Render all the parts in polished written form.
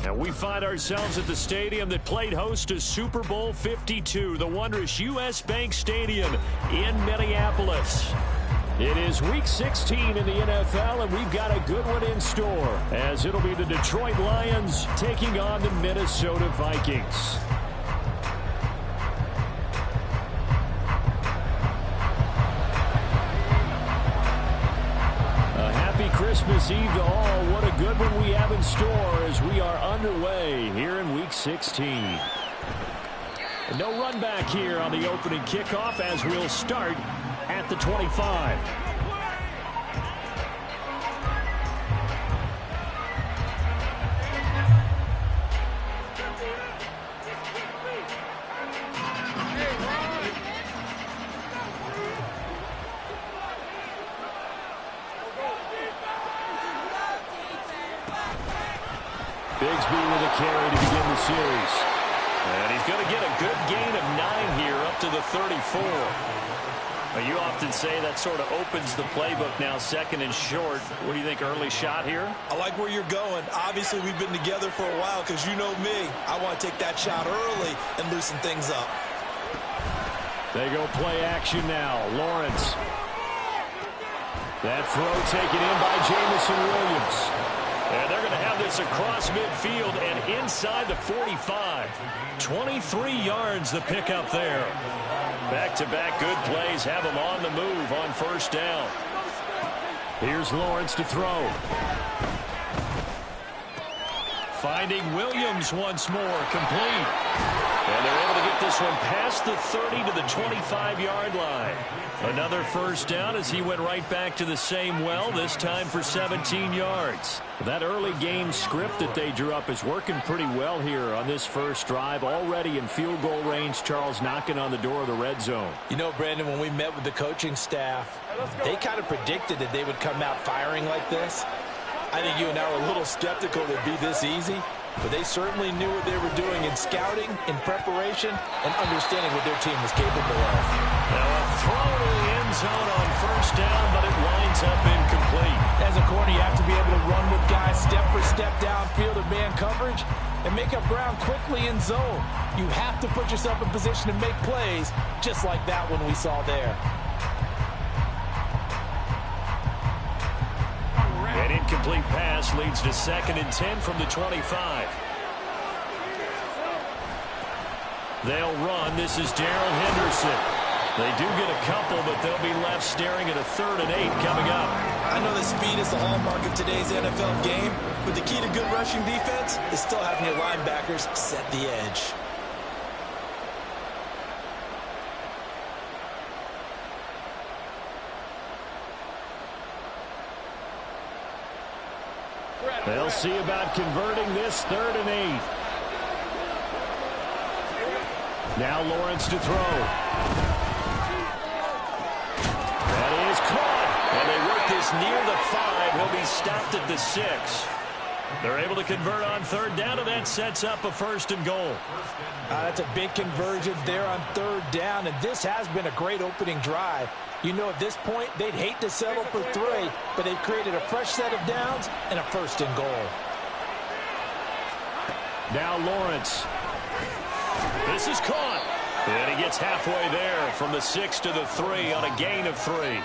And we find ourselves at the stadium that played host to Super Bowl 52, the wondrous U.S. Bank Stadium in Minneapolis. It is Week 16 in the NFL, and we've got a good one in store, as it'll be the Detroit Lions taking on the Minnesota Vikings. Christmas Eve to all. What a good one we have in store as we are underway here in Week 16. No run back here on the opening kickoff as we'll start at the 25. Bigsby with a carry to begin the series. And he's going to get a good gain of 9 here up to the 34. You often say that sort of opens the playbook now, second and short. What do you think, early shot here? I like where you're going. Obviously, we've been together for a while because you know me. I want to take that shot early and loosen things up. They go play action now. Lawrence. That throw taken in by Jamison Williams. And they're going to have this across midfield and inside the 45. 23 yards the pickup there. Back-to-back good plays have them on the move on first down. Here's Lawrence to throw. Finding Williams once more, complete. And they're able to get this one past the 30 to the 25-yard line. Another first down as he went right back to the same well, this time for 17 yards. That early game script that they drew up is working pretty well here on this first drive. Already in field goal range, Charles knocking on the door of the red zone. You know, Brandon, when we met with the coaching staff, they kind of predicted that they would come out firing like this. I think you and I were a little skeptical that it'd be this easy, but they certainly knew what they were doing in scouting, in preparation, and understanding what their team was capable of. Now a throw to the end zone on first down, but it winds up incomplete. As a corner, you have to be able to run with guys step for step downfield in man coverage and make up ground quickly in zone. You have to put yourself in position to make plays, just like that one we saw there. An incomplete pass leads to 2nd and 10 from the 25. They'll run. This is Darrell Henderson. They do get a couple, but they'll be left staring at a 3rd and 8 coming up. I know that speed is the hallmark of today's NFL game, but the key to good rushing defense is still having your linebackers set the edge. They'll see about converting this 3rd and 8. Now Lawrence to throw. That is caught. And they work this near the 5. He'll be stopped at the 6. They're able to convert on 3rd down, and that sets up a 1st and goal. That's a big conversion there on 3rd down, and this has been a great opening drive. You know, at this point, they'd hate to settle for 3, but they've created a fresh set of downs and a 1st and goal. Now Lawrence. This is caught. And he gets halfway there from the 6 to the 3 on a gain of 3.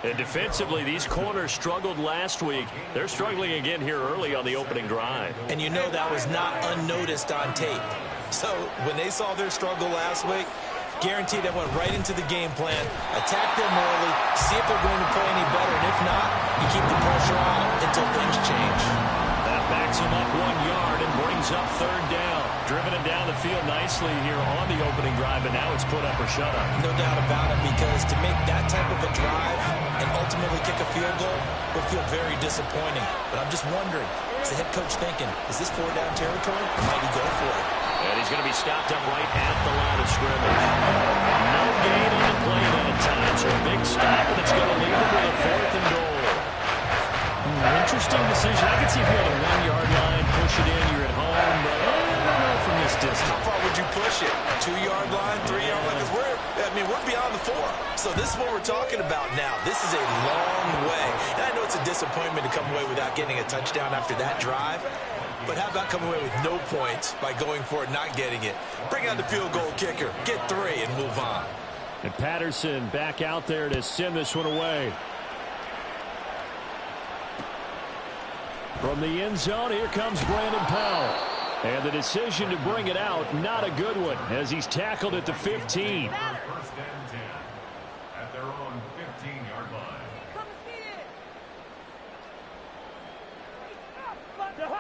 And defensively, these corners struggled last week. They're struggling again here early on the opening drive. And you know that was not unnoticed on tape. So when they saw their struggle last week, guaranteed they went right into the game plan, attack them early, see if they're going to play any better, and if not, you keep the pressure on until things change. That backs him up 1 yard and brings up 3rd down. Driven it down the field nicely here on the opening drive, and now it's put up or shut up. No doubt about it, because to make that type of a drive and ultimately kick a field goal would feel very disappointing. But I'm just wondering, is the head coach thinking, is this 4-down territory, or might he go for it? And he's going to be stopped up right at the line of scrimmage. No gain on the play that time, so a big stop, and it's going to leave them with a 4th and goal. Interesting decision. I can see if you're at the 1-yard line, push it in, you're at home, but I don't know from this distance. How far would you push it? 2-yard line, 3-yard line? Because we're beyond the 4. So this is what we're talking about now. This is a long way. And I know it's a disappointment to come away without getting a touchdown after that drive. but how about coming away with no points by going for it, not getting it? Bring out the field goal kicker, get 3, and move on. And Patterson back out there to send this one away. From the end zone, here comes Brandon Powell. And the decision to bring it out, not a good one, as he's tackled at the 15. First and 10 at their own 15-yard line.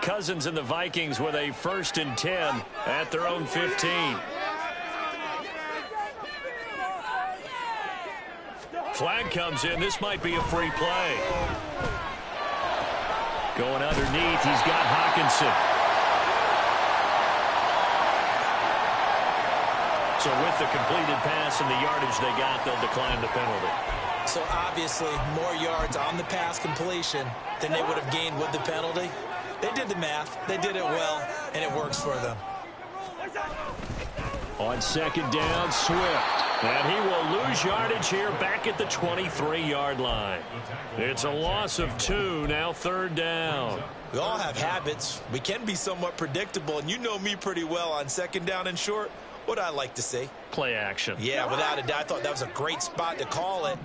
Cousins and the Vikings with a 1st and 10 at their own 15. Flag comes in. This might be a free play. Going underneath, he's got Hawkinson. So with the completed pass and the yardage they got, they'll decline the penalty. So obviously more yards on the pass completion than they would have gained with the penalty. They did the math. They did it well, and it works for them. On 2nd down, Swift. And he will lose yardage here back at the 23-yard line. It's a loss of 2, now 3rd down. We all have habits. We can be somewhat predictable, and you know me pretty well on 2nd down and short. What I like to see. Play action. Yeah, without a doubt. I thought that was a great spot to call it.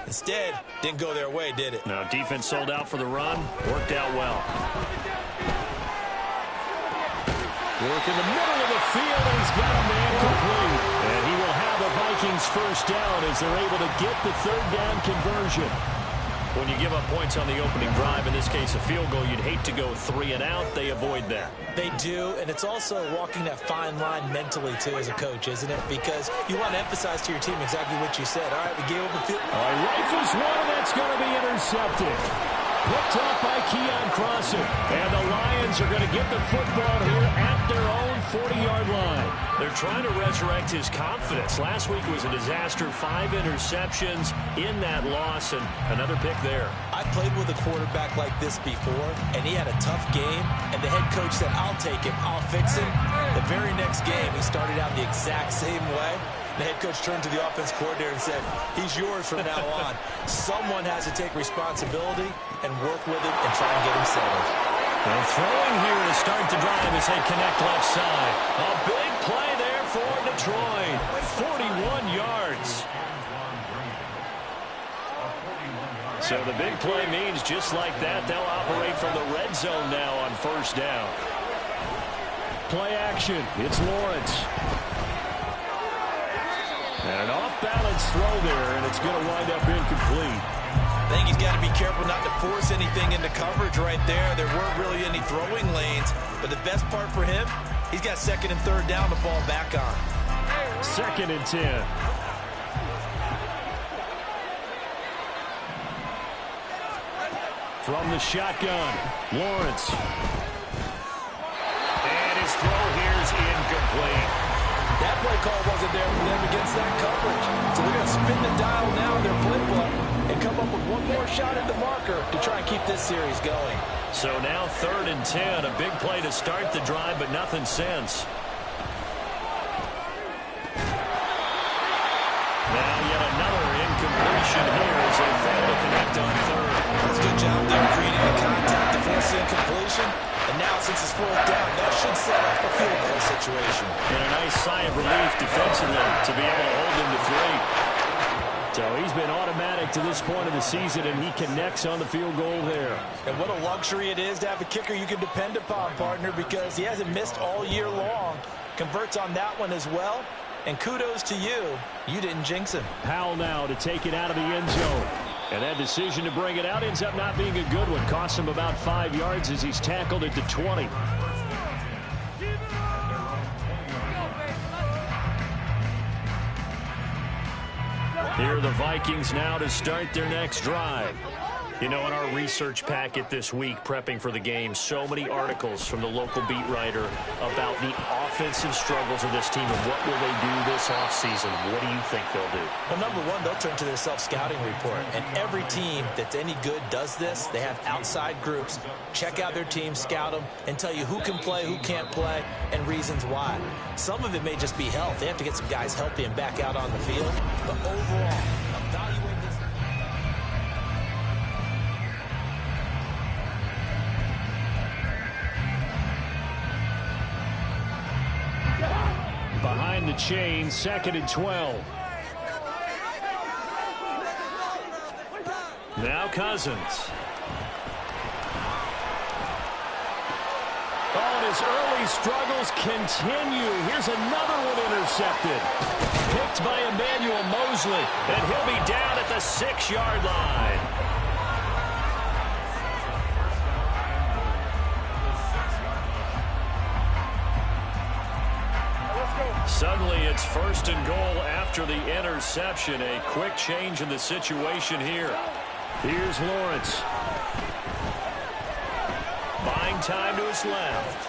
Instead, didn't go their way, did it? No, defense sold out for the run. Worked out well. Work in the middle of the field, and he's got a man complete. And he will have the Vikings 1st down as they're able to get the 3rd down conversion. When you give up points on the opening drive, in this case a field goal, you'd hate to go 3 and out. They avoid that. They do, and it's also walking that fine line mentally, too, as a coach, isn't it? Because you want to emphasize to your team exactly what you said. All right, we gave up a field. All right, rifles one, and that's going to be intercepted. Picked off by Keon Crossen. And the Lions are going to get the football here at their own 40-yard line. They're trying to resurrect his confidence. Last week was a disaster. 5 interceptions in that loss, and another pick there. I played with a quarterback like this before, and he had a tough game, and the head coach said, I'll take him, I'll fix him. The very next game, he started out the exact same way. The head coach turned to the offense coordinator and said, he's yours from now on. Someone has to take responsibility and work with him and try and get him settled. Well, throwing here to start the drive as they connect left side. A big play there for Detroit. 41 yards. So the big play means just like that, they'll operate from the red zone now on 1st down. Play action. It's Lawrence. And an off-balance throw there, and it's going to wind up incomplete. I think he's got to be careful not to force anything into coverage right there. There weren't really any throwing lanes, but the best part for him, he's got 2nd and 3rd down to fall back on. 2nd and 10. From the shotgun, Lawrence. And his throw here is incomplete. That play call wasn't there for them against that coverage. So they're going to spin the dial now in their play book and come up with one more shot at the marker to try and keep this series going. So now 3rd and 10, a big play to start the drive, but nothing since. Now yet another incompletion here as they fail to connect on 3rd. That's a good job there creating the contact to force the incompletion. And now since it's 4th down, that should set up a field goal situation. And a nice sigh of relief defensively to be able to hold him to 3. So he's been automatic to this point of the season, and he connects on the field goal there. And what a luxury it is to have a kicker you can depend upon, partner, because he hasn't missed all year long. Converts on that one as well. And kudos to you. You didn't jinx him. Powell now to take it out of the end zone. And that decision to bring it out ends up not being a good one. Costs him about 5 yards as he's tackled at the 20. Here are the Vikings now to start their next drive. You know, in our research packet this week, prepping for the game, so many articles from the local beat writer about the offensive struggles of this team and what will they do this offseason. What do you think they'll do? Well, number one, they'll turn to their self-scouting report. And every team that's any good does this. They have outside groups. Check out their team, scout them, and tell you who can play, who can't play, and reasons why. Some of it may just be health. They have to get some guys healthy and back out on the field. But overall, evaluate this. behind the chain, 2nd and 12. Now Cousins. Oh, and his early struggles continue. Here's another one intercepted. Picked by Emmanuel Mosley, and he'll be down at the 6-yard line. Suddenly, it's 1st and goal after the interception. A quick change in the situation here. Here's Lawrence. Buying time to his left.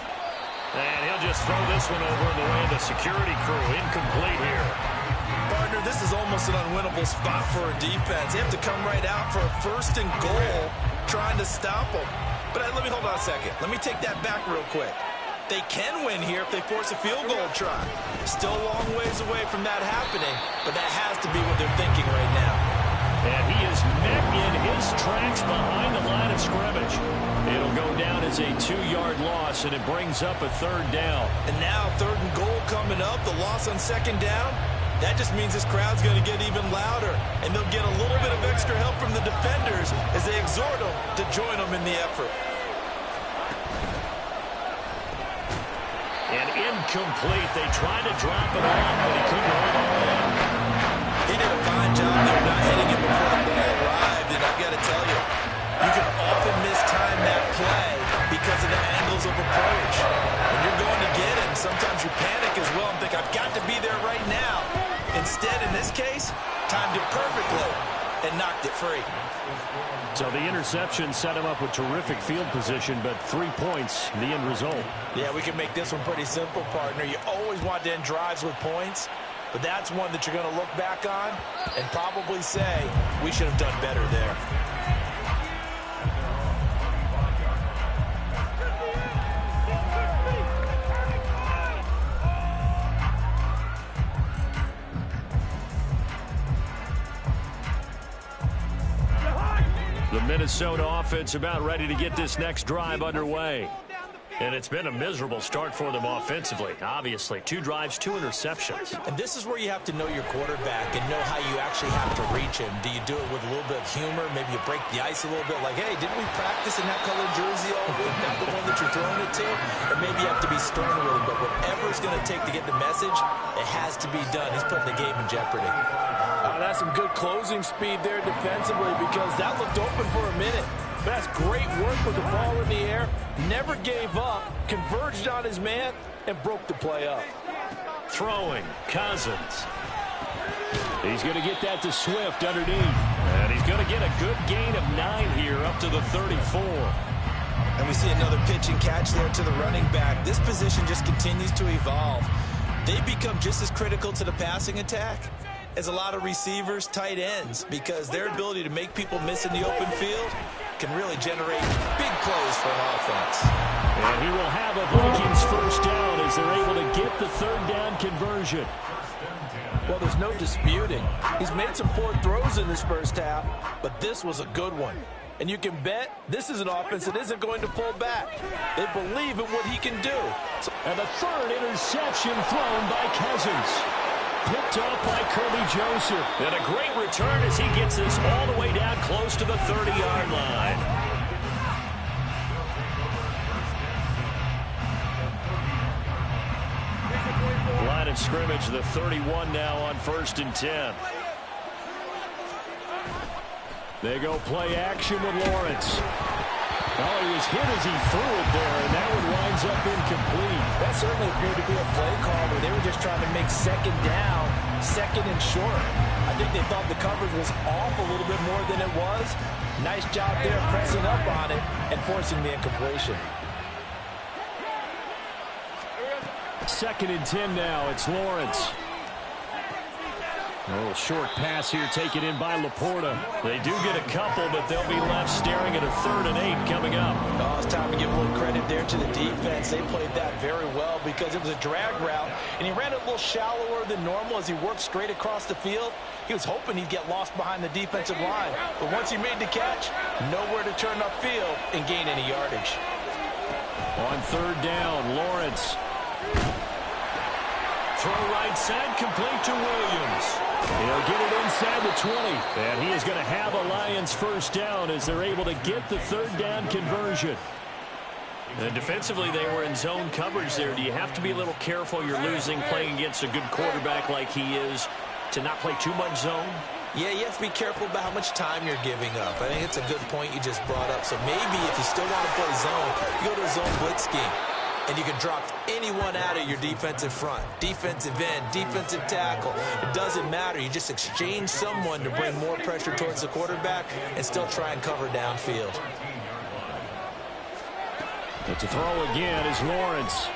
And he'll just throw this one over in the way of the security crew. Incomplete here. Partner, this is almost an unwinnable spot for a defense. They have to come right out for a 1st and goal trying to stop them. But let me hold on a second. Let me take that back real quick. They can win here if they force a field goal try. Still a long ways away from that happening, but that has to be what they're thinking right now. And he is met in his tracks behind the line of scrimmage. It'll go down as a 2-yard loss, and it brings up a 3rd down. And now 3rd and goal coming up, the loss on 2nd down. That just means this crowd's going to get even louder, and they'll get a little bit of extra help from the defenders as they exhort them to join them in the effort. And incomplete. They tried to drop it off, but he couldn't hold on. He did a fine job there not hitting it before the ball arrived, and I've got to tell you, you can often mistime that play because of the angles of approach. When you're going to get it, sometimes you panic as well and think, I've got to be there right now. Instead, in this case, timed it perfectly and knocked it free. So the interception set him up with terrific field position, but 3 points, the end result. Yeah, we can make this one pretty simple, partner. You always want to end drives with points, but that's one that you're going to look back on and probably say, we should have done better there. The Minnesota offense about ready to get this next drive underway. And it's been a miserable start for them offensively. Obviously, 2 drives, 2 interceptions. And this is where you have to know your quarterback and know how you actually have to reach him. Do you do it with a little bit of humor? Maybe you break the ice a little bit like, hey, didn't we practice in that colored jersey all week? Not the one that you're throwing it to? Or maybe you have to be stern with him. But whatever it's going to take to get the message, it has to be done. He's putting the game in jeopardy. That's some good closing speed there defensively because that looked open for a minute. That's great work with the ball in the air. Never gave up, converged on his man, and broke the play up. Throwing, Cousins. He's going to get that to Swift underneath. And he's going to get a good gain of 9 here up to the 34. And we see another pitch and catch there to the running back. This position just continues to evolve. They become just as critical to the passing attack as a lot of receivers, tight ends, because their ability to make people miss in the open field can really generate big plays for an offense. And he will have a Vikings 1st down as they're able to get the 3rd down conversion. Well, there's no disputing. He's made some poor throws in this first half, but this was a good one. And you can bet this is an offense that isn't going to pull back. They believe in what he can do. And the 3rd interception thrown by Cousins. Picked off by Kirby Joseph. And a great return as he gets this all the way down close to the 30-yard line. Line of scrimmage, the 31 now on 1st and 10. They go play action with Lawrence. Oh, he was hit as he threw it there, and that one winds up incomplete. That certainly appeared to be a play call where they were just trying to make 2nd down, 2nd and short. I think they thought the coverage was off a little bit more than it was. Nice job there pressing up on it and forcing the incompletion. 2nd and 10 now. It's Lawrence. A little short pass here taken in by Laporta. They do get a couple, but they'll be left staring at a 3rd and 8 coming up. Oh, it's time to give a little credit there to the defense. They played that very well because it was a drag route, and he ran it a little shallower than normal as he worked straight across the field. He was hoping he'd get lost behind the defensive line, but once he made the catch, nowhere to turn upfield and gain any yardage. On 3rd down, Lawrence. throw right side, complete to Williams. He'll get it inside the 20. And he is going to have a Lions first down as they're able to get the third down conversion. And defensively, they were in zone coverage there. Do you have to be a little careful? You're losing, playing against a good quarterback like he is, to not play too much zone? Yeah, you have to be careful about how much time you're giving up. I think it's a good point you just brought up. So maybe if you still want to play zone, you go to a zone blitz scheme. And you can drop anyone out of your defensive front. Defensive end, defensive tackle. It doesn't matter. You just exchange someone to bring more pressure towards the quarterback and still try and cover downfield. But to throw again is Lawrence.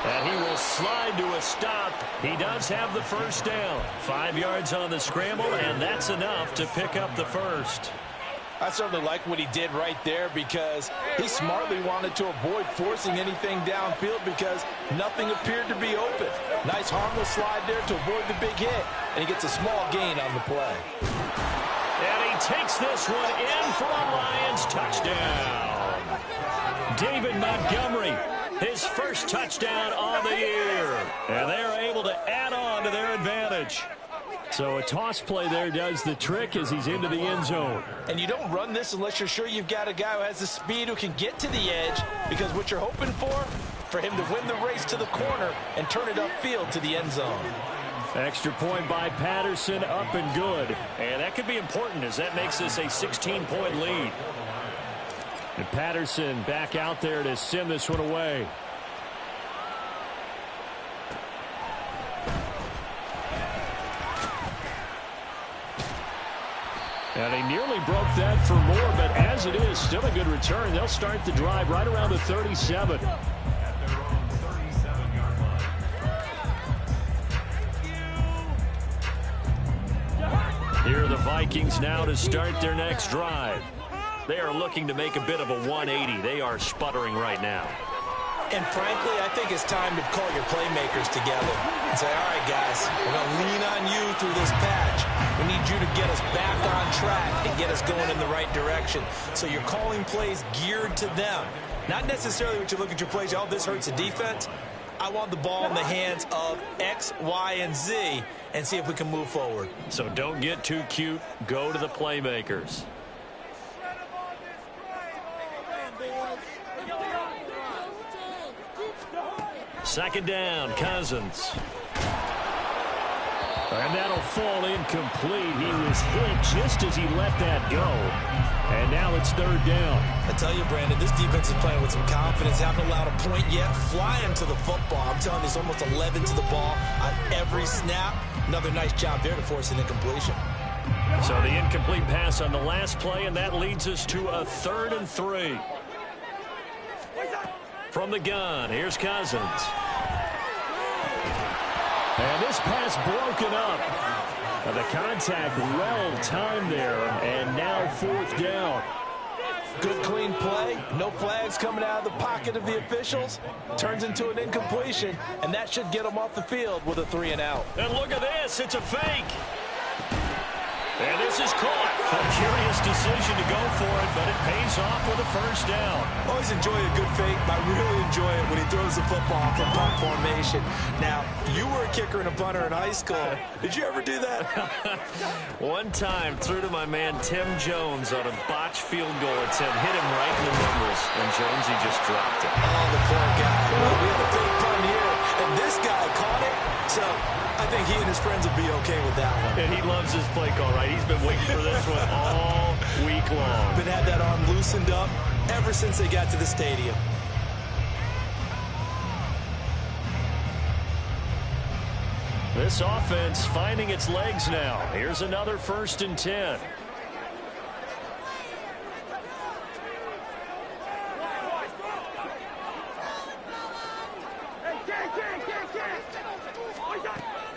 And he will slide to a stop. He does have the first down. 5 yards on the scramble, and that's enough to pick up the first. I certainly like what he did right there because he smartly wanted to avoid forcing anything downfield because nothing appeared to be open. Nice harmless slide there to avoid the big hit, and he gets a small gain on the play. And he takes this one in for a Lions touchdown. David Montgomery, his first touchdown on the year. And they're able to add on to their advantage. So a toss play there does the trick as he's into the end zone. And you don't run this unless you're sure you've got a guy who has the speed who can get to the edge, because what you're hoping for him to win the race to the corner and turn it upfield to the end zone. Extra point by Patterson, up and good. And that could be important as that makes this a 16-point lead. And Patterson back out there to send this one away. And he nearly broke that for more, but as it is, still a good return. They'll start the drive right around the 37. Here are the Vikings now to start their next drive. They are looking to make a bit of a 180. They are sputtering right now. And frankly, I think it's time to call your playmakers together and say, all right, guys, we're going to lean on you through this patch. We need you to get us back on track and get us going in the right direction. So you're calling plays geared to them. Not necessarily what you look at your plays, oh, this hurts the defense. I want the ball in the hands of X, Y, and Z and see if we can move forward. So don't get too cute. Go to the playmakers. Second down, Cousins. And that'll fall incomplete. He was hit just as he let that go. And now it's third down. I tell you, Brandon, this defense is playing with some confidence. Haven't allowed a point yet. Flying to the football. I'm telling you, it's almost 11 to the ball on every snap. Another nice job there to force an incompletion. So the incomplete pass on the last play, and that leads us to a 3rd and 3. From the gun, here's Cousins. And this pass broken up. The contact well timed there, and now 4th down. Good clean play. No flags coming out of the pocket of the officials. Turns into an incompletion, and that should get them off the field with a 3 and out. And look at this. It's a fake. And this is caught. A curious decision to go for it, but it pays off with a first down. Always enjoy a good fake. I really enjoy it when he throws the football from punt formation. Now, you were a kicker and a punter in high school. Did you ever do that? One time, threw to my man Tim Jones on a botched field goal attempt. Hit him right in the numbers, and Jonesy just dropped it. Oh, the poor guy. Well, we had a fake punt here, and this guy caught it. So I think he and his friends will be okay with that one. And he loves his play call, right? He's been waiting for this one all week long. Been had that arm loosened up ever since they got to the stadium. This offense finding its legs now. Here's another 1st and 10.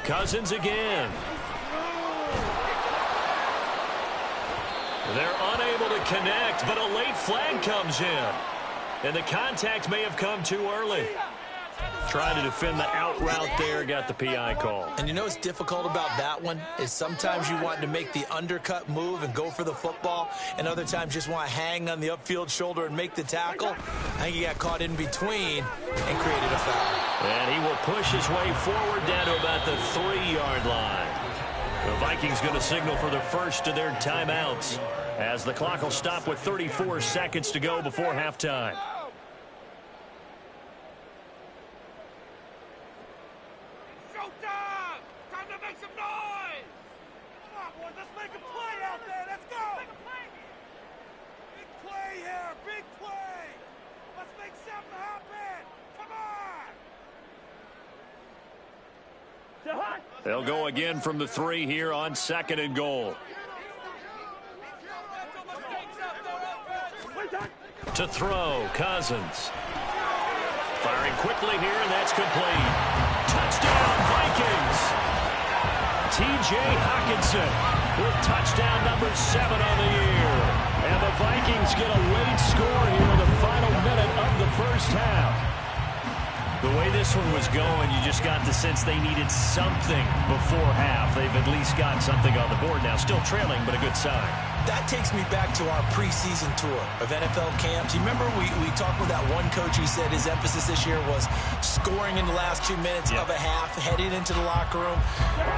Cousins again. They're unable to connect, but a late flag comes in. And the contact may have come too early. Trying to defend the out route there, got the PI call. And you know what's difficult about that one is sometimes you want to make the undercut move and go for the football, and other times just want to hang on the upfield shoulder and make the tackle. I think he got caught in between and created a foul. And he will push his way forward down to about the 3-yard line. The Vikings going to signal for the first of their timeouts as the clock will stop with 34 seconds to go before halftime. They'll go again from the 3 here on 2nd and goal. To throw, Cousins. Firing quickly here, and that's complete. Touchdown, Vikings! T.J. Hockenson with touchdown number 7 on the year. And the Vikings get a late score here in the final minute of the first half. The way this one was going, you just got the sense they needed something before half. They've at least got something on the board now. Still trailing, but a good sign. That takes me back to our preseason tour of NFL camps. You remember we talked with that one coach who said his emphasis this year was scoring in the last 2 minutes of a half, heading into the locker room.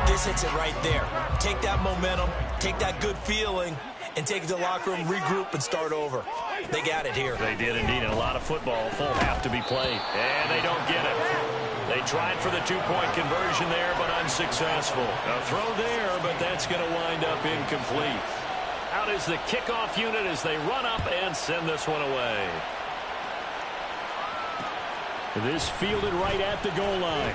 This hits it right there. Take that momentum, take that good feeling, and take it to the locker room, regroup, and start over. They got it here. They did indeed, and a lot of football, full half to be played. And they don't get it. They tried for the 2-point conversion there, but unsuccessful. A throw there, but that's going to wind up incomplete. Out is the kickoff unit as they run up and send this one away. This fielded right at the goal line.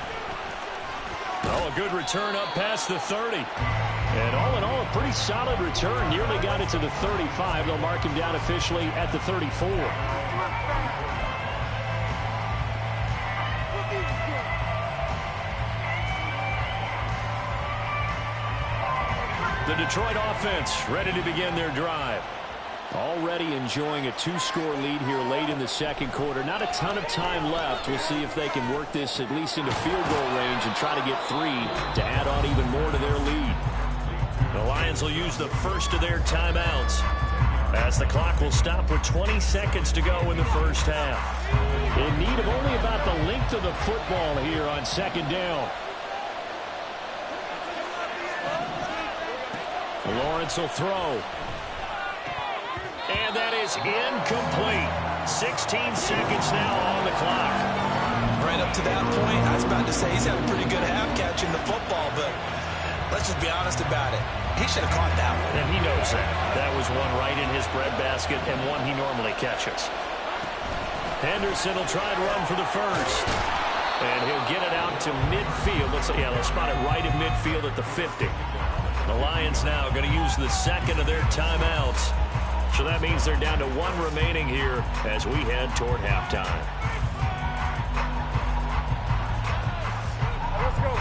Oh, a good return up past the 30. And all in all, a pretty solid return. Nearly got it to the 35. They'll mark him down officially at the 34. The Detroit offense ready to begin their drive. Already enjoying a 2-score lead here late in the second quarter. Not a ton of time left. We'll see if they can work this at least into field goal range and try to get 3 to add on even more to their lead. The Lions will use the first of their timeouts as the clock will stop with 20 seconds to go in the first half. In need of only about the length of the football here on 2nd down. Lawrence will throw. And that is incomplete. 16 seconds now on the clock. Right up to that point, I was about to say he's had a pretty good half catching the football, but let's just be honest about it. He should have caught that one. And he knows that. That was one right in his breadbasket and one he normally catches. Henderson will try and run for the first. And he'll get it out to midfield. Let's spot it right in midfield at the 50. The Lions now going to use the second of their timeouts. So that means they're down to 1 remaining here as we head toward halftime. Let's go.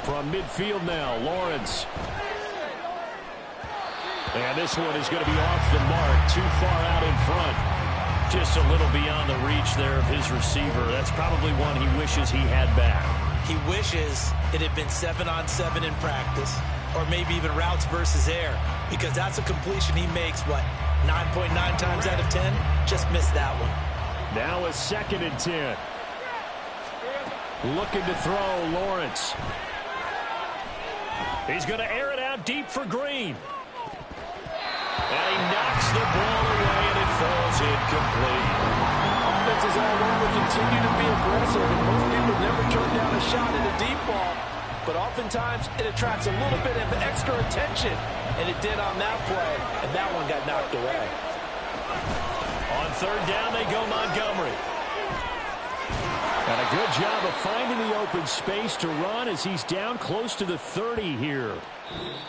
From midfield now, Lawrence. And this one is going to be off the mark, too far out in front. Just a little beyond the reach there of his receiver. That's probably one he wishes he had back. He wishes it had been 7-on-7 in practice, or maybe even routes versus air, because that's a completion he makes, 9.9 times out of 10? Just missed that one. Now a 2nd and 10. Looking to throw, Lawrence. He's going to air it out deep for Green. And he knocks the ball away, and it falls incomplete. Offenses all over continue to be aggressive, and most people never turn down a shot at a deep ball. But oftentimes, it attracts a little bit of extra attention, and it did on that play, and that one got knocked away. On 3rd down, they go Montgomery. And a good job of finding the open space to run as he's down close to the 30 here.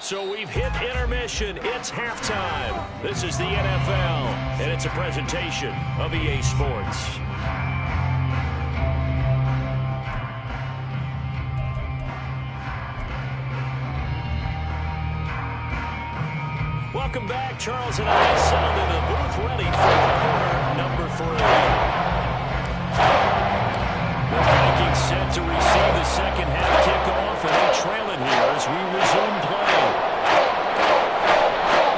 So we've hit intermission. It's halftime. This is the NFL, and it's a presentation of EA Sports. Welcome back. Charles and I settled into the booth ready for quarter number 3. The Vikings set to receive the second half kickoff, and they trail it here as we resume play.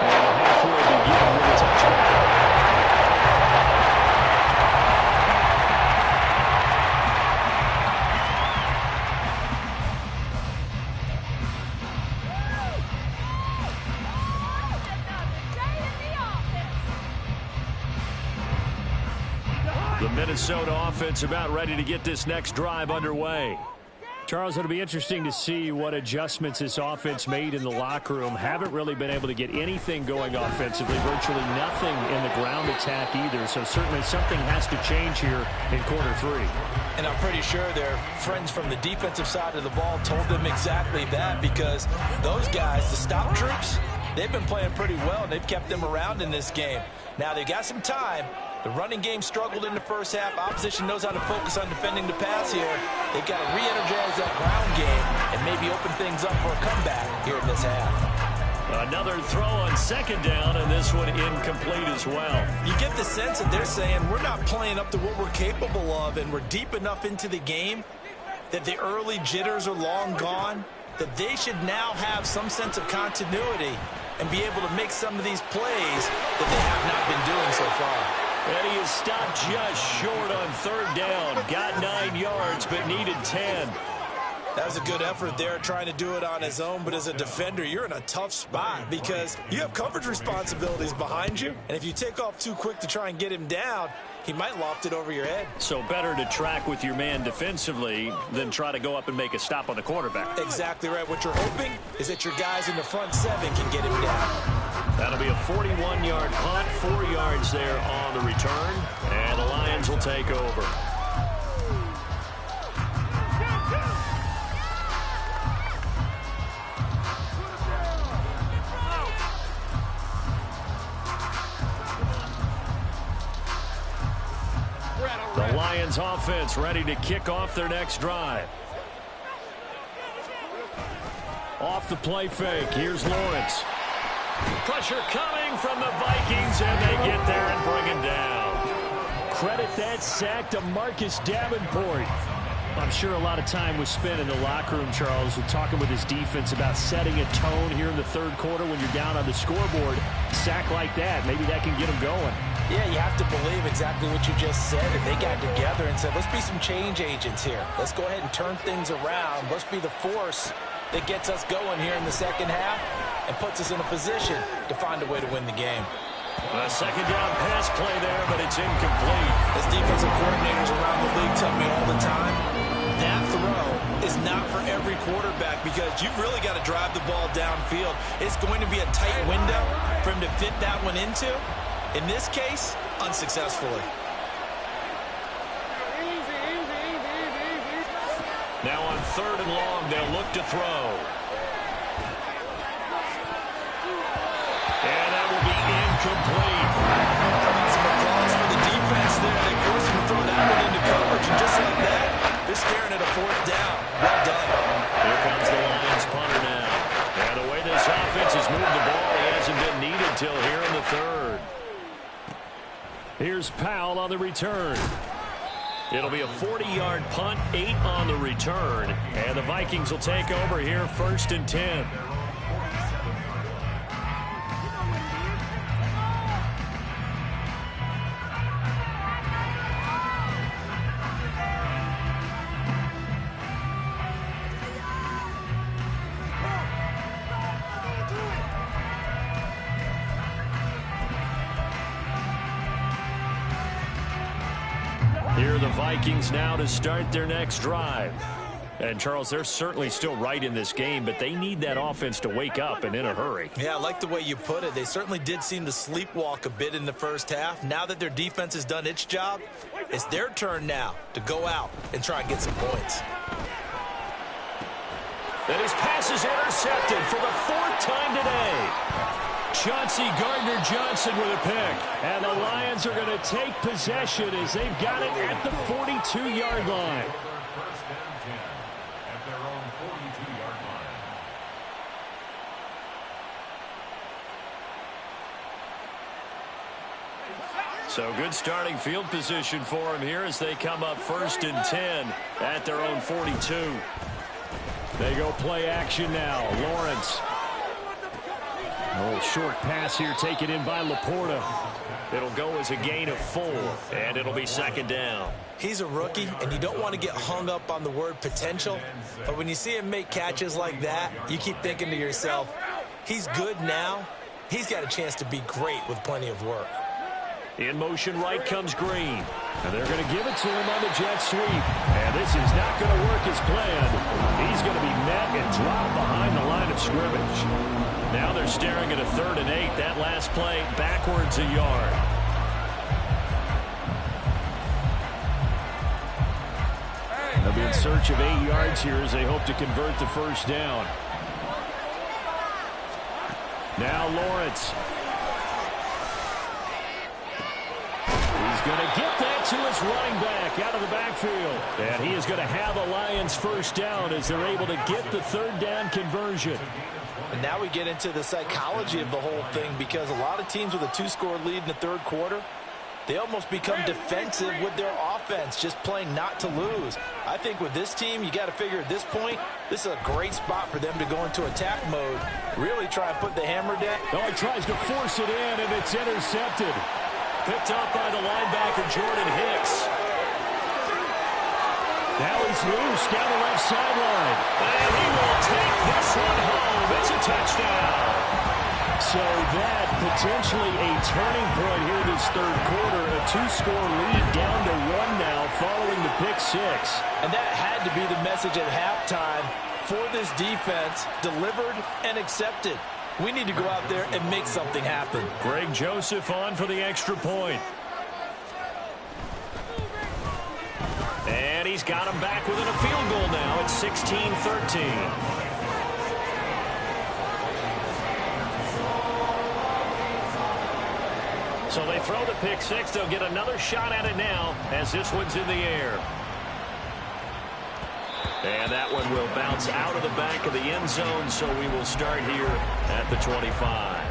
And halfway begin with a touchdown. The Minnesota offense about ready to get this next drive underway. Charles, it'll be interesting to see what adjustments this offense made in the locker room. Haven't really been able to get anything going offensively, virtually nothing in the ground attack either. So certainly something has to change here in quarter 3. And I'm pretty sure their friends from the defensive side of the ball told them exactly that, because those guys, the stop troops, they've been playing pretty well, and they've kept them around in this game. Now they got some time. The running game struggled in the first half. Opposition knows how to focus on defending the pass here. They've got to re-energize that ground game and maybe open things up for a comeback here in this half. Another throw on second down, and this one incomplete as well. You get the sense that they're saying we're not playing up to what we're capable of, and we're deep enough into the game that the early jitters are long gone, that they should now have some sense of continuity and be able to make some of these plays that they have not been doing so far. And he is stopped just short on third down. Got 9 yards, but needed 10. That was a good effort there, trying to do it on his own. But as a defender, you're in a tough spot because you have coverage responsibilities behind you. And if you take off too quick to try and get him down, he might loft it over your head. So better to track with your man defensively than try to go up and make a stop on the quarterback. Exactly right. What you're hoping is that your guys in the front 7 can get him down. That'll be a 41-yard punt, 4 yards there on the return, and the Lions will take over. The Lions offense ready to kick off their next drive. Off the play fake, here's Lawrence. Pressure coming from the Vikings, and they get there and bring him down. Credit that sack to Marcus Davenport. I'm sure a lot of time was spent in the locker room, Charles, with talking with his defense about setting a tone here in the third quarter when you're down on the scoreboard. A sack like that, maybe that can get them going. Yeah, you have to believe exactly what you just said. And they got together and said, let's be some change agents here. Let's go ahead and turn things around. Let's be the force that gets us going here in the second half and puts us in a position to find a way to win the game. A second down pass play there, but it's incomplete. As defensive coordinators around the league tell me all the time, that throw is not for every quarterback because you've really got to drive the ball downfield. It's going to be a tight window for him to fit that one into. In this case, unsuccessfully. Now on third and long, they'll look to throw. And that will be incomplete. Some applause for the defense there. They forced him to throw that one into coverage, and just like that, they're staring at a fourth down. Well done. Here comes the Lions punter now. And the way this offense has moved the ball, he hasn't been needed till here in the third. Here's Powell on the return. It'll be a 40-yard punt, 8 on the return. And the Vikings will take over here, 1st and 10. Here are the Vikings now to start their next drive. And, Charles, they're certainly still right in this game, but they need that offense to wake up and in a hurry. Yeah, I like the way you put it. They certainly did seem to sleepwalk a bit in the first half. Now that their defense has done its job, it's their turn now to go out and try and get some points. And his pass is intercepted for the 4th time today. Chauncey Gardner-Johnson with a pick. And the Lions are going to take possession as they've got it at the 42-yard line. First and 10 at their own 42-yard line. So good starting field position for him here as they come up 1st and 10 at their own 42. They go play action now. Lawrence. Short pass here taken in by Laporta. It'll go as a gain of 4, and it'll be 2nd down. He's a rookie, and you don't want to get hung up on the word potential. But when you see him make catches like that, you keep thinking to yourself, he's good now. He's got a chance to be great with plenty of work. In motion right comes Green. And they're going to give it to him on the jet sweep. And this is not going to work as planned. He's going to be met and dropped behind the line of scrimmage. Now they're staring at a 3rd and 8. That last play backwards a yard. They'll be in search of 8 yards here as they hope to convert the 1st down. Now Lawrence. He's going to get that to his running back out of the backfield. And he is going to have the Lions 1st down as they're able to get the 3rd down conversion. And now we get into the psychology of the whole thing, because a lot of teams with a 2-score lead in the 3rd quarter, they almost become defensive with their offense, just playing not to lose. I think with this team, you got to figure at this point, this is a great spot for them to go into attack mode, really try and put the hammer down. Oh, he tries to force it in, and it's intercepted. Picked up by the linebacker, Jordan Hicks. Now he's loose down the left sideline. And he will take this one home. It's a touchdown. So that potentially a turning point here this 3rd quarter. A 2-score lead down to 1 now following the pick 6. And that had to be the message at halftime for this defense, delivered and accepted. We need to go out there and make something happen. Greg Joseph on for the extra point. And he's got him back within a field goal now. It's 16-13. So they throw the pick 6. They'll get another shot at it now as this one's in the air. And that one will bounce out of the back of the end zone, so we will start here at the 25.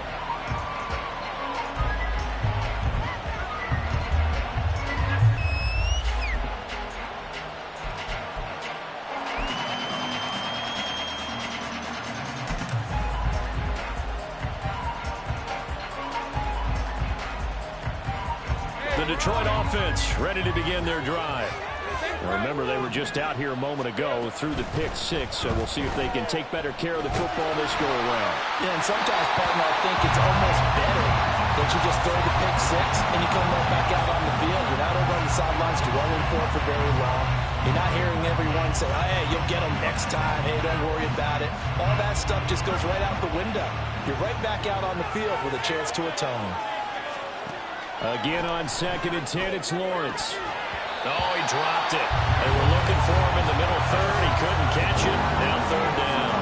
The Detroit offense ready to begin their drive. Remember, they were just out here a moment ago through the pick 6, so we'll see if they can take better care of the football this go around. Yeah, and sometimes, partner, I think it's almost better that you just throw the pick 6 and you come right back out on the field. You're not over on the sidelines dwelling for it for very long. You're not hearing everyone say, oh, hey, you'll get them next time. Hey, don't worry about it. All that stuff just goes right out the window. You're right back out on the field with a chance to atone. Again on 2nd and 10, it's Lawrence. Oh, he dropped it. They were looking for him in the middle 3rd. He couldn't catch it. Now 3rd down.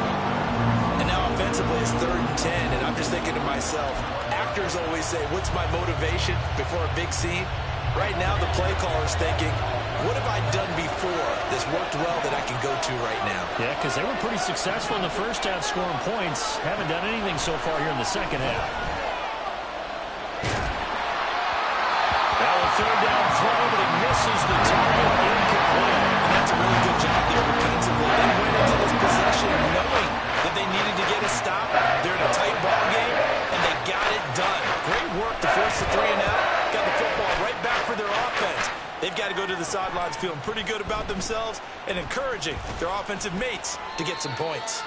And now offensively it's 3rd and 10, and I'm just thinking to myself, actors always say, what's my motivation before a big scene? Right now the play caller's thinking, what have I done before that's worked well that I can go to right now? Yeah, because they were pretty successful in the first half scoring points. Haven't done anything so far here in the second half. Now a 3rd down throw, but he misses the target. Incomplete. And that's a really good job there defensively. They went into this possession knowing that they needed to get a stop. They're in a tight ball game, and they got it done. Great work to force the 3 and out. Got the football right back for their offense. They've got to go to the sidelines feeling pretty good about themselves and encouraging their offensive mates to get some points.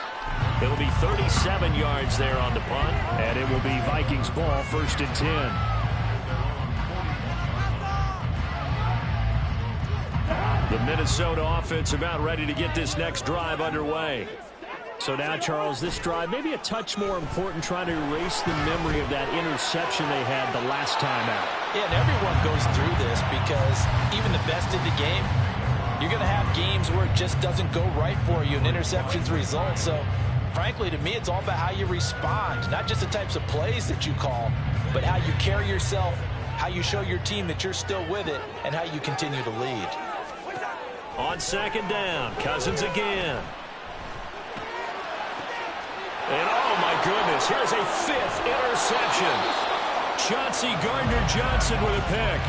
It'll be 37 yards there on the punt, and it will be Vikings ball, 1st and 10. The Minnesota offense about ready to get this next drive underway. So now, Charles, this drive maybe a touch more important, trying to erase the memory of that interception they had the last time out. Yeah, and everyone goes through this because even the best in the game, you're going to have games where it just doesn't go right for you and interceptions result. So, frankly, to me, it's all about how you respond, not just the types of plays that you call, but how you carry yourself, how you show your team that you're still with it, and how you continue to lead. On 2nd down, Cousins again. And oh my goodness, here's a 5th interception. Chauncey Gardner-Johnson with a pick.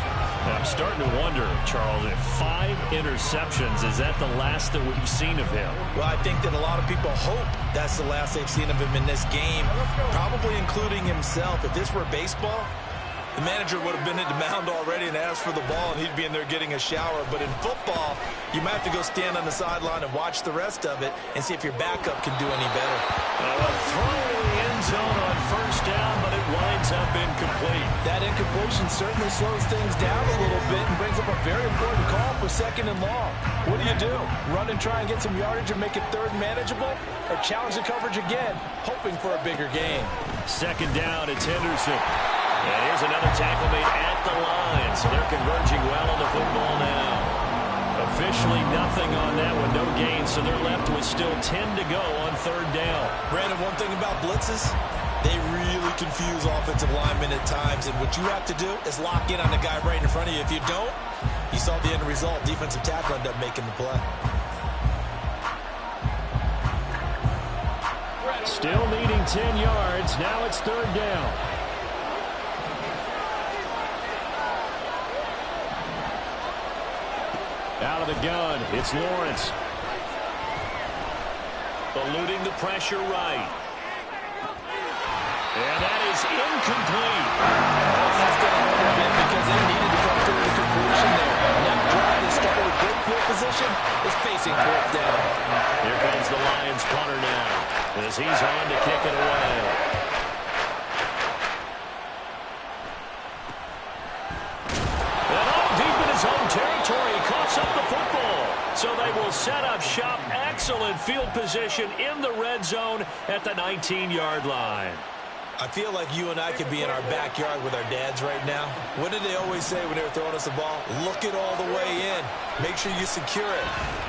I'm starting to wonder, Charles, if 5 interceptions, is that the last that we've seen of him? Well, I think that a lot of people hope that's the last they've seen of him in this game, probably including himself. If this were baseball, the manager would have been at the mound already and asked for the ball, and he'd be in there getting a shower. But in football, you might have to go stand on the sideline and watch the rest of it and see if your backup can do any better. A throw in the end zone on first down, but it winds up incomplete. That incompletion certainly slows things down a little bit and brings up a very important call for 2nd and long. What do? Run and try and get some yardage and make it 3rd manageable? Or challenge the coverage again, hoping for a bigger gain? 2nd down, it's Henderson. And here's another tackle made at the line, so they're converging well on the football now. Officially nothing on that one, no gain, so they're left with still 10 to go on 3rd down. Brandon, one thing about blitzes, they really confuse offensive linemen at times, and what you have to do is lock in on the guy right in front of you. If you don't, you saw the end result. Defensive tackle ended up making the play. Still needing 10 yards, now it's 3rd down. Out of the gun, it's Lawrence. Eluding the pressure right. And that is incomplete. That's going to hurt a bit because they needed to come through the conclusion there. That drive that started with good field position is facing 4th down. Here comes the Lions punter now, as he's on to kick it away. Own territory, coughs up the football. So they will set up shop. Excellent field position in the red zone at the 19-yard line. I feel like you and I could be in our backyard with our dads right now. What did they always say when they were throwing us the ball? Look it all the way in. Make sure you secure it.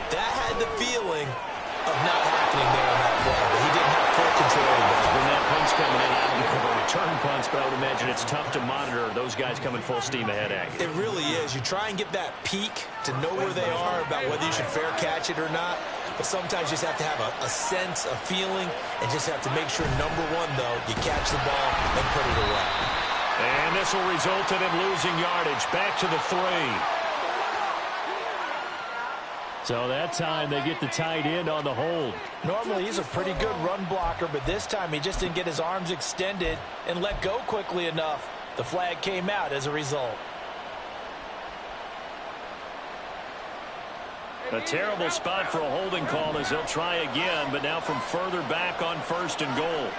That had the feeling of not happening there on that play. But he didn't have full control of it. When that punt's coming in, I don't know if a return punts, but I would imagine it's tough to monitor those guys coming full steam ahead at you. It really is. You try and get that peek to know where they are, about whether you should fair catch it or not. But sometimes you just have to have a sense, a feeling, and just have to make sure, number one, though, you catch the ball and put it away. And this will result in him losing yardage. Back to the 3. So that time they get the tight end on the hold. Normally he's a pretty good run blocker, but this time he just didn't get his arms extended and let go quickly enough. The flag came out as a result. A terrible spot for a holding call as they'll try again, but now from further back on 1st and goal.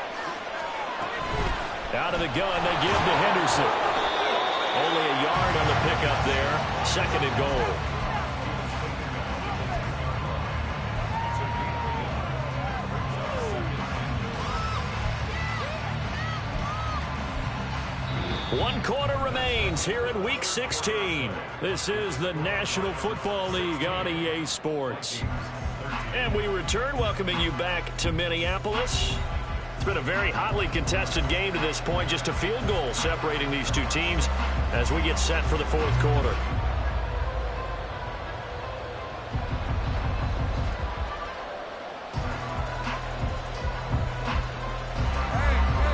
Out of the gun, they give to Henderson. Only a yard on the pickup there. 2nd and goal. One quarter remains here in Week 16. This is the National Football League on EA Sports. And we return, welcoming you back to Minneapolis. It's been a very hotly contested game to this point. Just a field goal separating these two teams as we get set for the 4th quarter.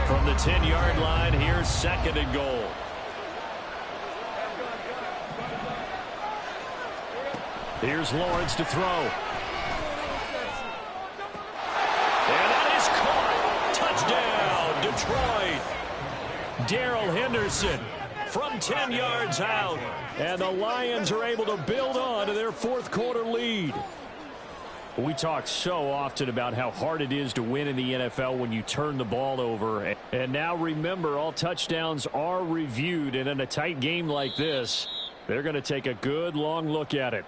From the 10-yard line, here's 2nd and goal. Here's Lawrence to throw. And that is caught. Touchdown, Detroit. Darrell Henderson from 10 yards out. And the Lions are able to build on to their 4th quarter lead. We talk so often about how hard it is to win in the NFL when you turn the ball over. And now remember, all touchdowns are reviewed. And in a tight game like this, they're going to take a good long look at it.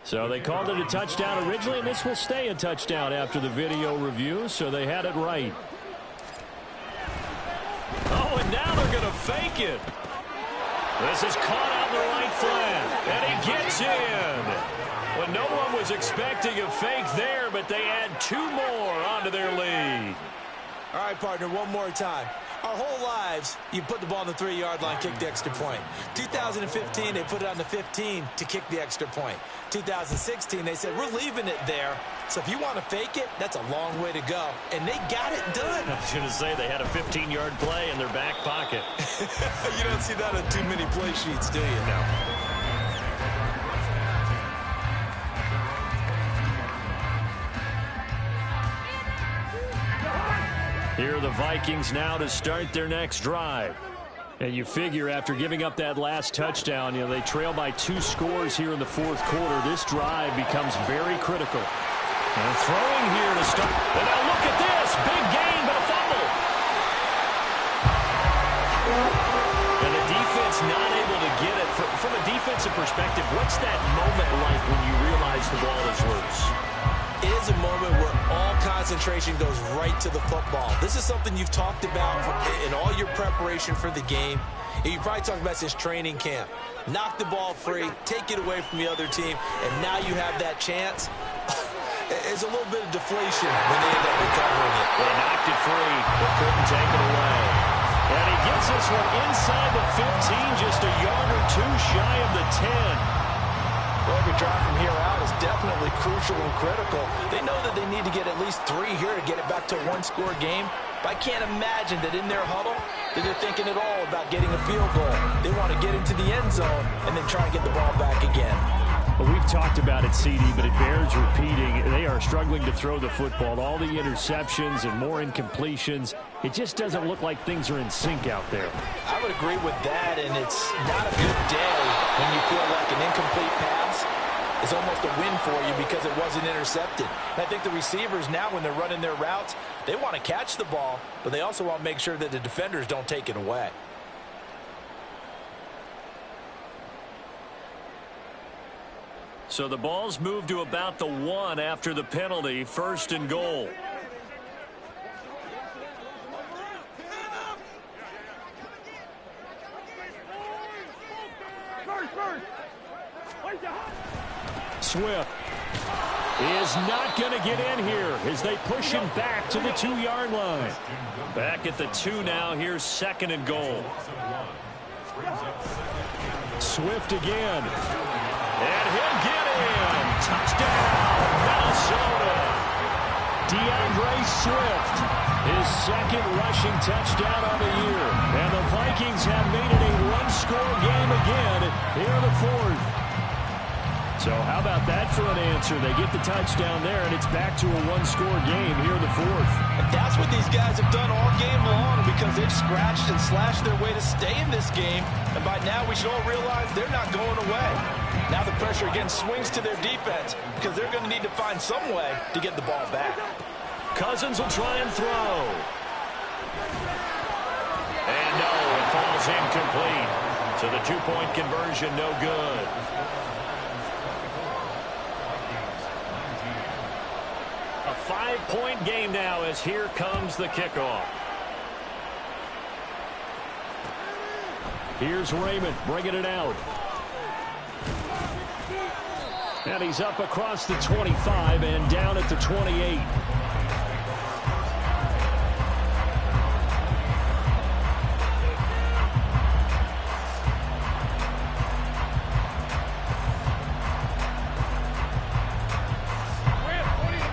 So they called it a touchdown originally, and this will stay a touchdown after the video review, so they had it right. Oh, and now they're going to fake it. This is caught on the right flat, and he gets in. Well, no one was expecting a fake there, but they add 2 more onto their lead. All right, partner, one more time. Our whole lives, you put the ball on the 3-yard line, kick the extra point. 2015, they put it on the 15 to kick the extra point. 2016, they said, we're leaving it there. So if you want to fake it, that's a long way to go. And they got it done. I was going to say they had a 15-yard play in their back pocket. You don't see that on too many play sheets, do you? No. Here are the Vikings now to start their next drive. And you figure after giving up that last touchdown, they trail by 2 scores here in the fourth quarter. This drive becomes very critical. And throwing here to start. And now look at this. Big gain, but a fumble. And the defense not able to get it. From a defensive perspective, what's that moment like when you realize the ball is loose? It is a moment where all concentration goes right to the football. This is something you've talked about in all your preparation for the game. And you probably talked about since training camp. Knock the ball free, take it away from the other team, and now you have that chance. There's a little bit of deflation when they end up recovering it. They knocked it free, but couldn't take it away. And he gets this one inside the 15, just a yard or 2 shy of the 10. Every drive from here out is definitely crucial and critical. They know that they need to get at least 3 here to get it back to a 1-score game. But I can't imagine that in their huddle that they're thinking at all about getting a field goal. They want to get into the end zone and then try and get the ball back again. Well, we've talked about it, CD, but it bears repeating. They are struggling to throw the football. All the interceptions and more incompletions. It just doesn't look like things are in sync out there. I would agree with that, and it's not a good day when you feel like an incomplete pass is almost a win for you because it wasn't intercepted. And I think the receivers now, when they're running their routes, they want to catch the ball, but they also want to make sure that the defenders don't take it away. So the ball's moved to about the 1 after the penalty, 1st and goal. Swift is not going to get in here as they push him back to the 2-yard line. Back at the 2 now. Here's 2nd and goal. Swift again. And he'll get in. Touchdown, Minnesota. DeAndre Swift, his 2nd rushing touchdown on the year. And the Vikings have made it a 1-score game again here in the 4th. So how about that for an answer? They get the touchdown there, and it's back to a 1-score game here in the 4th. And that's what these guys have done all game long because they've scratched and slashed their way to stay in this game. And by now, we should all realize they're not going away. Now the pressure again swings to their defense because they're going to need to find some way to get the ball back. Cousins will try and throw. And no, it falls incomplete. So the 2-point conversion, no good. A 5-point game now as here comes the kickoff. Here's Raymond bringing it out. And he's up across the 25 and down at the 28.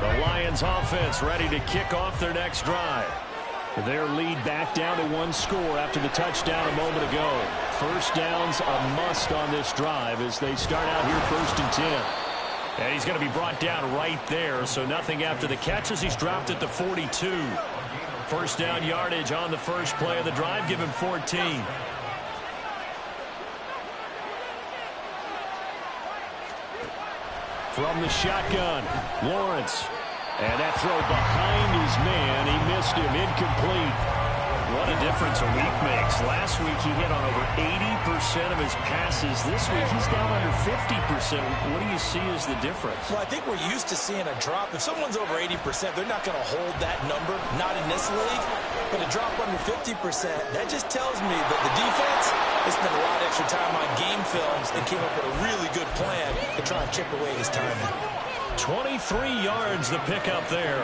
The Lions offense ready to kick off their next drive. Their lead back down to 1 score after the touchdown a moment ago. First down's a must on this drive as they start out here 1st and 10. And he's going to be brought down right there, so nothing after the catch as he's dropped at the 42. First down yardage on the first play of the drive, give him 14. From the shotgun, Lawrence. And that throw behind his man, he missed him, incomplete. What a difference a week makes. Last week he hit on over 80% of his passes. This week he's down under 50%. What do you see as the difference? Well, I think we're used to seeing a drop. If someone's over 80%, they're not going to hold that number, not in this league. But a drop under 50%, that just tells me that the defense has spent a lot of extra time on game films and came up with a really good plan to try and chip away his timing. 23 yards the pickup there.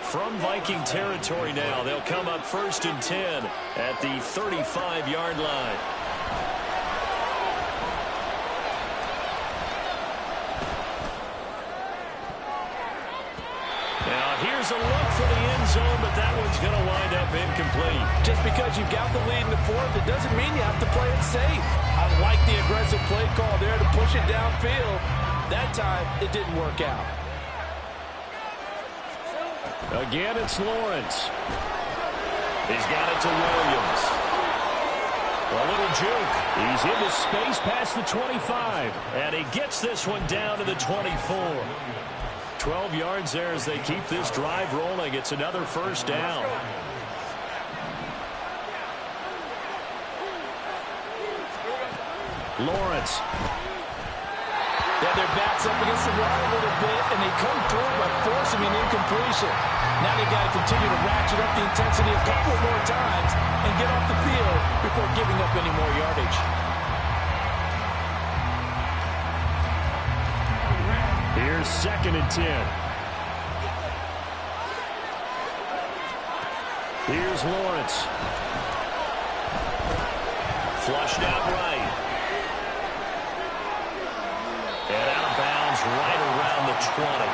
from Viking territory now. They'll come up 1st and 10 at the 35-yard line. Now here's a look for the end zone, but that one's going to wind up incomplete. Just because you've got the lead in the fourth, it doesn't mean you have to play it safe. I like the aggressive play call there to push it downfield. That time, it didn't work out. Again, it's Lawrence. He's got it to Williams. A little juke. He's into space past the 25. And he gets this one down to the 24. 12 yards there as they keep this drive rolling. It's another first down. Lawrence. Yeah, their backs up against the wall a little bit, and they come through by forcing an incompletion. Now they've got to continue to ratchet up the intensity a couple more times and get off the field before giving up any more yardage. Here's 2nd and 10. Here's Lawrence. Flushed out right. And out of bounds right around the 20.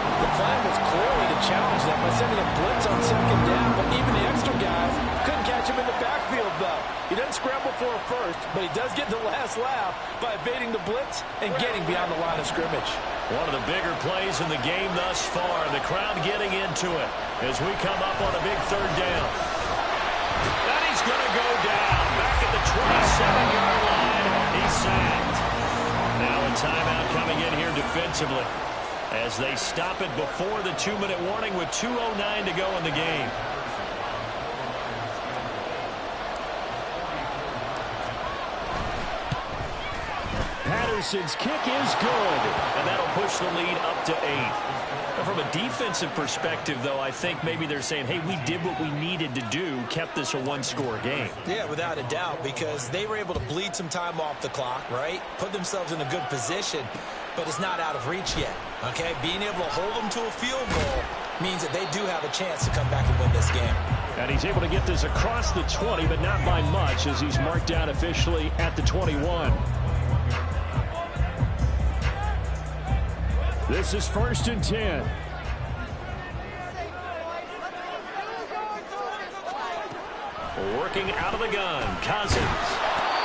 The plan was clearly to challenge them by sending a blitz on 2nd down, but even the extra guys couldn't catch him in the backfield, though. He doesn't scramble for a first, but he does get the last laugh by evading the blitz and getting beyond the line of scrimmage. One of the bigger plays in the game thus far, and the crowd getting into it as we come up on a big 3rd down. And he's going to go down back at the 27-yard line. He's sacked. Now a timeout coming in here defensively as they stop it before the 2-minute warning with 2:09 to go in the game. Patterson's kick is good, and that'll push the lead up to 8. Now, from a defensive perspective, though, I think maybe they're saying, hey, we did what we needed to do, kept this a one-score game. Yeah, without a doubt, because they were able to bleed some time off the clock, right? Put themselves in a good position, but it's not out of reach yet, okay? Being able to hold them to a field goal means that they do have a chance to come back and win this game. And he's able to get this across the 20, but not by much, as he's marked down officially at the 21. This is 1st and 10. Working out of the gun, Cousins.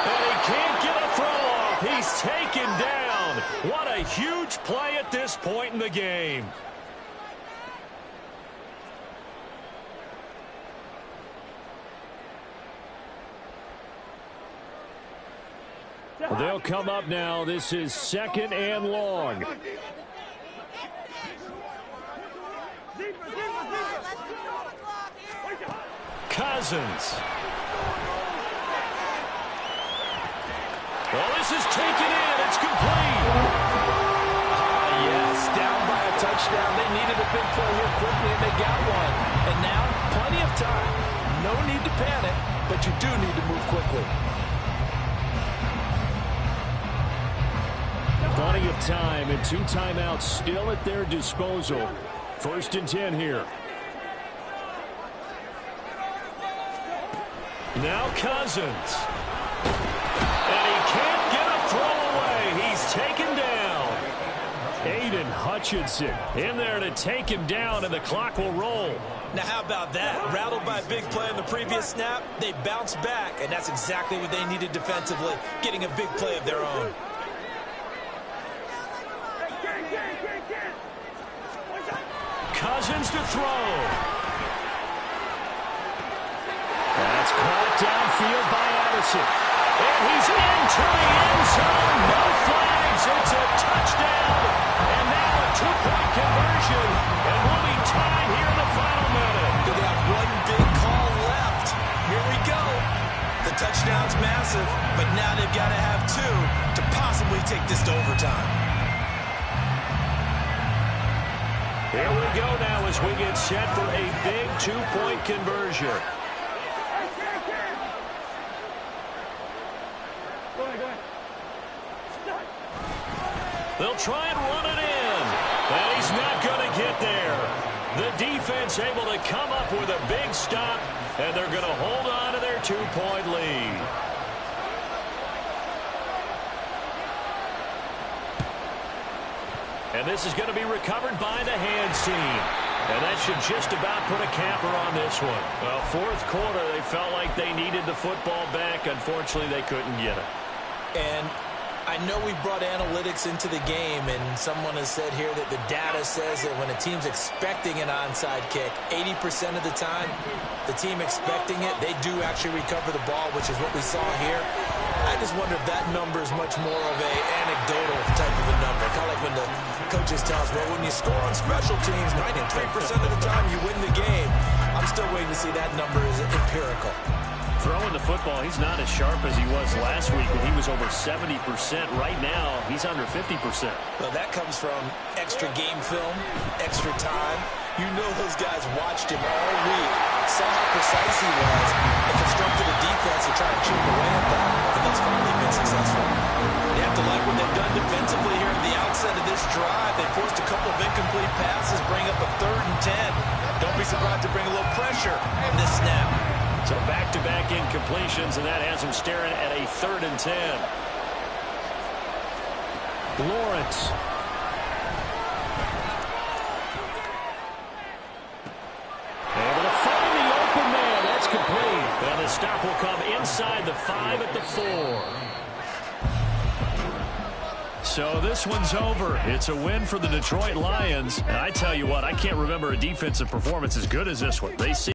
And he can't get a throw off. He's taken down. What a huge play at this point in the game. They'll come up now. This is 2nd and long. Cousins. Well, this is taken in. It's complete. Yes, down by a touchdown. They needed a big play here quickly, and they got one. And now, plenty of time. No need to panic, but you do need to move quickly. Plenty of time and 2 timeouts still at their disposal. 1st and 10 here. Now Cousins. And he can't get a throw away. He's taken down. Aiden Hutchinson in there to take him down, and the clock will roll. Now, how about that? Rattled by a big play on the previous snap, they bounced back, and that's exactly what they needed defensively, getting a big play of their own. Cousins to throw. That's caught downfield by Addison. And he's into the end zone. No flags. It's a touchdown. And now a 2-point conversion. And we'll be tied here in the final minute. They got one big call left. Here we go. The touchdown's massive, but now they've got to have 2 to possibly take this to overtime. Here we go now as we get set for a big 2-point conversion. They'll try and run it in. And he's not going to get there. The defense able to come up with a big stop, and they're going to hold on to their 2-point lead. And this is going to be recovered by the hands team. And that should just about put a capper on this one. Well, fourth quarter, they felt like they needed the football back. Unfortunately, they couldn't get it. And I know we brought analytics into the game, and someone has said here that the data says that when a team's expecting an onside kick, 80% of the time, the team expecting it, they do actually recover the ball, which is what we saw here. I just wonder if that number is much more of a anecdotal type of a number. Kind of like when the coaches tell us, well, when you score on special teams, 93% of the time you win the game. I'm still waiting to see that number is empirical. Throwing the football, he's not as sharp as he was last week when he was over 70%. Right now, he's under 50%. Well, that comes from extra game film, extra time. You know those guys watched him all week, saw how precise he was, and constructed a defense to try to chip away at that, and that's finally been successful. They have to like what they've done defensively here at the outset of this drive. They forced a couple of incomplete passes, bring up a 3rd and 10. Don't be surprised to bring a little pressure on this snap. So back-to-back incompletions, and that has him staring at a 3rd and 10. Lawrence. Able to find the open man. That's complete. And the stop will come inside the 5 at the 4. So this one's over. It's a win for the Detroit Lions. And I tell you what, I can't remember a defensive performance as good as this one. They see